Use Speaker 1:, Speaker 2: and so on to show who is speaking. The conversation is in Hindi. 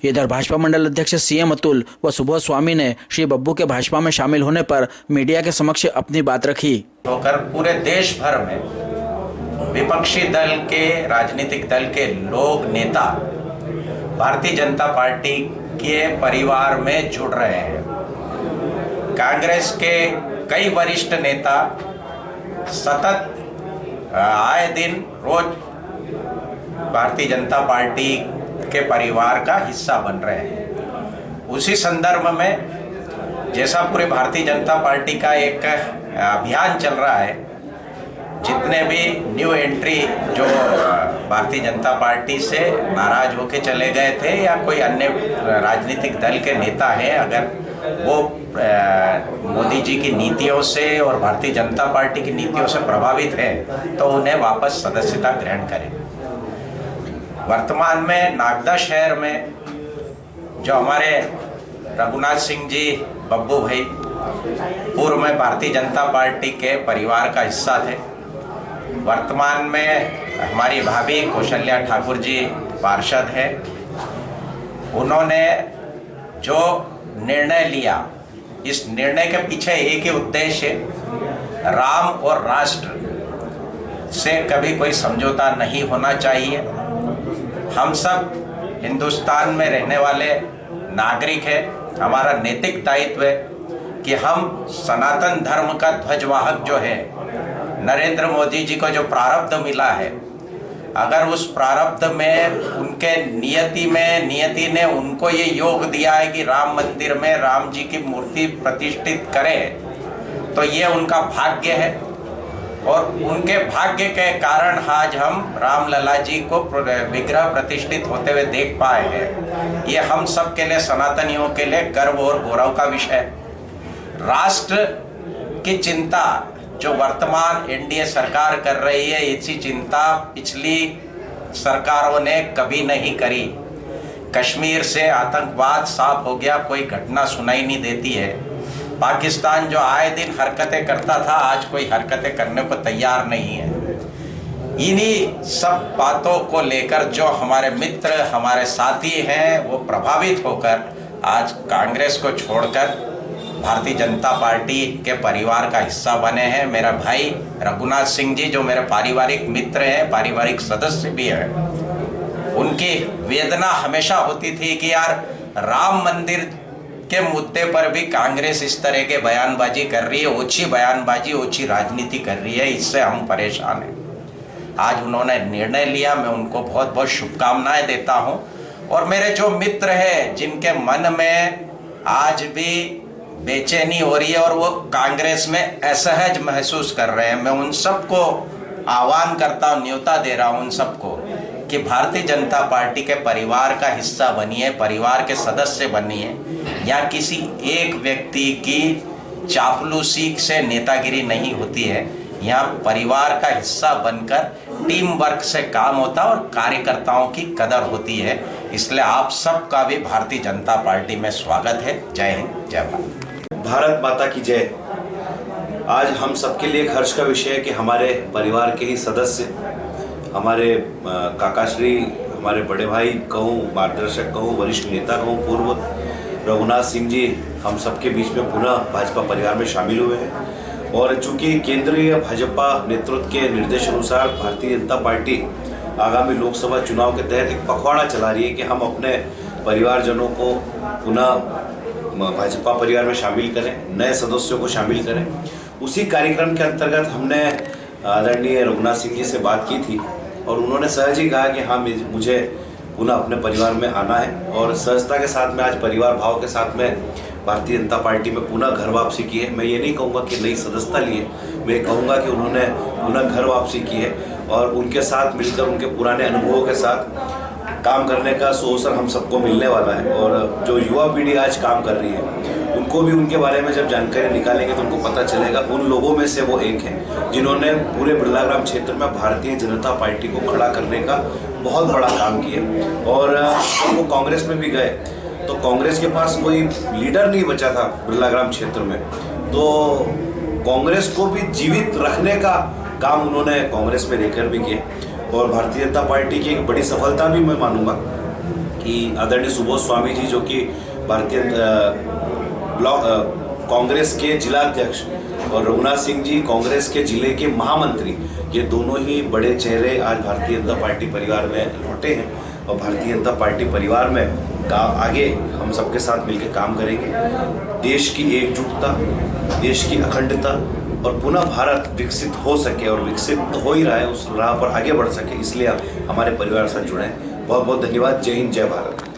Speaker 1: इधर भाजपा मंडल अध्यक्ष सीएम अतुल व सुबोध स्वामी ने श्री बब्बू के भाजपा में शामिल होने पर मीडिया के समक्ष अपनी बात रखी।
Speaker 2: होकर पूरे देश भर में विपक्षी दल के राजनीतिक दल के लोग नेता भारतीय जनता पार्टी के परिवार में जुड़ रहे हैं। कांग्रेस के कई वरिष्ठ नेता सतत आए दिन रोज भारतीय जनता पार्टी के परिवार का हिस्सा बन रहे हैं। उसी संदर्भ में जैसा पूरे भारतीय जनता पार्टी का एक अभियान चल रहा है, जितने भी न्यू एंट्री जो भारतीय जनता पार्टी से नाराज होके चले गए थे या कोई अन्य राजनीतिक दल के नेता हैं, अगर वो मोदी जी की नीतियों से और भारतीय जनता पार्टी की नीतियों से प्रभावित हैं तो उन्हें वापस सदस्यता ग्रहण करें। वर्तमान में नागदा शहर में जो हमारे रघुनाथ सिंह जी बब्बू भाई पूर्व में भारतीय जनता पार्टी के परिवार का हिस्सा थे, वर्तमान में हमारी भाभी कौशल्या ठाकुर जी पार्षद है। उन्होंने जो निर्णय लिया, इस निर्णय के पीछे एक ही उद्देश्य है, राम और राष्ट्र से कभी कोई समझौता नहीं होना चाहिए। हम सब हिंदुस्तान में रहने वाले नागरिक हैं, हमारा नैतिक दायित्व है कि हम सनातन धर्म का ध्वजवाहक जो है नरेंद्र मोदी जी को जो प्रारब्ध मिला है, अगर उस प्रारब्ध में उनके नियति ने उनको ये योग दिया है कि राम मंदिर में राम जी की मूर्ति प्रतिष्ठित करें, तो ये उनका भाग्य है। और उनके भाग्य के कारण आज हम रामलला जी को विग्रह प्रतिष्ठित होते हुए देख पाए हैं। ये हम सब के लिए, सनातनियों के लिए गर्व और गौरव का विषय है। राष्ट्र की चिंता जो वर्तमान एनडीए सरकार कर रही है, इसी चिंता पिछली सरकारों ने कभी नहीं करी। कश्मीर से आतंकवाद साफ हो गया, कोई घटना सुनाई नहीं देती है। पाकिस्तान जो आए दिन हरकतें करता था, आज कोई हरकतें करने को तैयार नहीं है। इन्हीं सब बातों को लेकर जो हमारे मित्र, हमारे साथी हैं, वो प्रभावित होकर आज कांग्रेस को छोड़कर भारतीय जनता पार्टी के परिवार का हिस्सा बने हैं। मेरा भाई रघुनाथ सिंह जी जो मेरे पारिवारिक मित्र हैं, पारिवारिक सदस्य भी हैं, उनकी वेदना हमेशा होती थी कि यार राम मंदिर के मुद्दे पर भी कांग्रेस इस तरह के बयानबाजी कर रही है, ओछी बयानबाजी, ओछी राजनीति कर रही है, इससे हम परेशान हैं। आज उन्होंने निर्णय लिया, मैं उनको बहुत बहुत शुभकामनाएं देता हूं। और मेरे जो मित्र हैं जिनके मन में आज भी बेचैनी हो रही है और वो कांग्रेस में असहज महसूस कर रहे हैं, मैं उन सबको आह्वान करता हूँ, न्योता दे रहा हूँ उन सबको कि भारतीय जनता पार्टी के परिवार का हिस्सा बनिए, परिवार के सदस्य बनिए। या किसी एक व्यक्ति की चापलूसी से नेतागिरी नहीं होती है, यहाँ परिवार का हिस्सा बनकर टीम वर्क से काम होता है और कार्यकर्ताओं की कदर होती है। इसलिए आप सबका भी भारतीय जनता पार्टी में स्वागत है। जय हिंद, जय भारत।
Speaker 3: भारत माता की जय। आज हम सबके लिए एक हर्ष का विषय है कि हमारे परिवार के ही सदस्य, हमारे काकाश्री, हमारे बड़े भाई कहूँ, मार्गदर्शक कहूँ, वरिष्ठ नेता कहूँ, पूर्व रघुनाथ सिंह जी हम सबके बीच में पुनः भाजपा परिवार में शामिल हुए हैं। और चूंकि केंद्रीय भाजपा नेतृत्व के निर्देश अनुसार भारतीय जनता पार्टी आगामी लोकसभा चुनाव के तहत एक पखवाड़ा चला रही है कि हम अपने परिवारजनों को पुनः भाजपा परिवार में शामिल करें, नए सदस्यों को शामिल करें। उसी कार्यक्रम के अंतर्गत हमने आदरणीय रघुनाथ सिंह जी से बात की थी और उन्होंने सहज ही कहा कि हाँ, मुझे पुनः अपने परिवार में आना है। और सहजता के साथ में आज परिवार भाव के साथ में भारतीय जनता पार्टी में पुनः घर वापसी की है। मैं ये नहीं कहूँगा कि नई सदस्यता ली है, मैं कहूँगा कि उन्होंने पुनः घर वापसी की है और उनके साथ मिलकर, उनके पुराने अनुभवों के साथ काम करने का अवसर हम सबको मिलने वाला है। और जो युवा पीढ़ी आज काम कर रही है, उनको भी उनके बारे में जब जानकारी निकालेंगे तो उनको पता चलेगा। उन लोगों में से वो एक हैं जिन्होंने पूरे बिरलाग्राम क्षेत्र में भारतीय जनता पार्टी को खड़ा करने का बहुत बड़ा काम किया। और वो कांग्रेस में भी गए तो कांग्रेस के पास कोई लीडर नहीं बचा था बिरलाग्राम क्षेत्र में, तो कांग्रेस को भी जीवित रखने का काम उन्होंने कांग्रेस में रहकर भी किया। और भारतीय जनता पार्टी की एक बड़ी सफलता भी मैं मानूंगा कि आदरणीय सुबोध स्वामी जी जो कि भारतीय ब्लॉक कांग्रेस के जिलाध्यक्ष और रघुनाथ सिंह जी कांग्रेस के जिले के महामंत्री, ये दोनों ही बड़े चेहरे आज भारतीय जनता पार्टी परिवार में लौटे हैं और भारतीय जनता पार्टी परिवार में आगे हम सबके साथ मिलकर काम करेंगे। देश की एकजुटता, देश की अखंडता और पुनः भारत विकसित हो सके और विकसित तो हो ही रहा है, उस राह पर आगे बढ़ सके, इसलिए हमारे परिवार से जुड़े हैं। बहुत बहुत धन्यवाद। जय हिंद, जय भारत।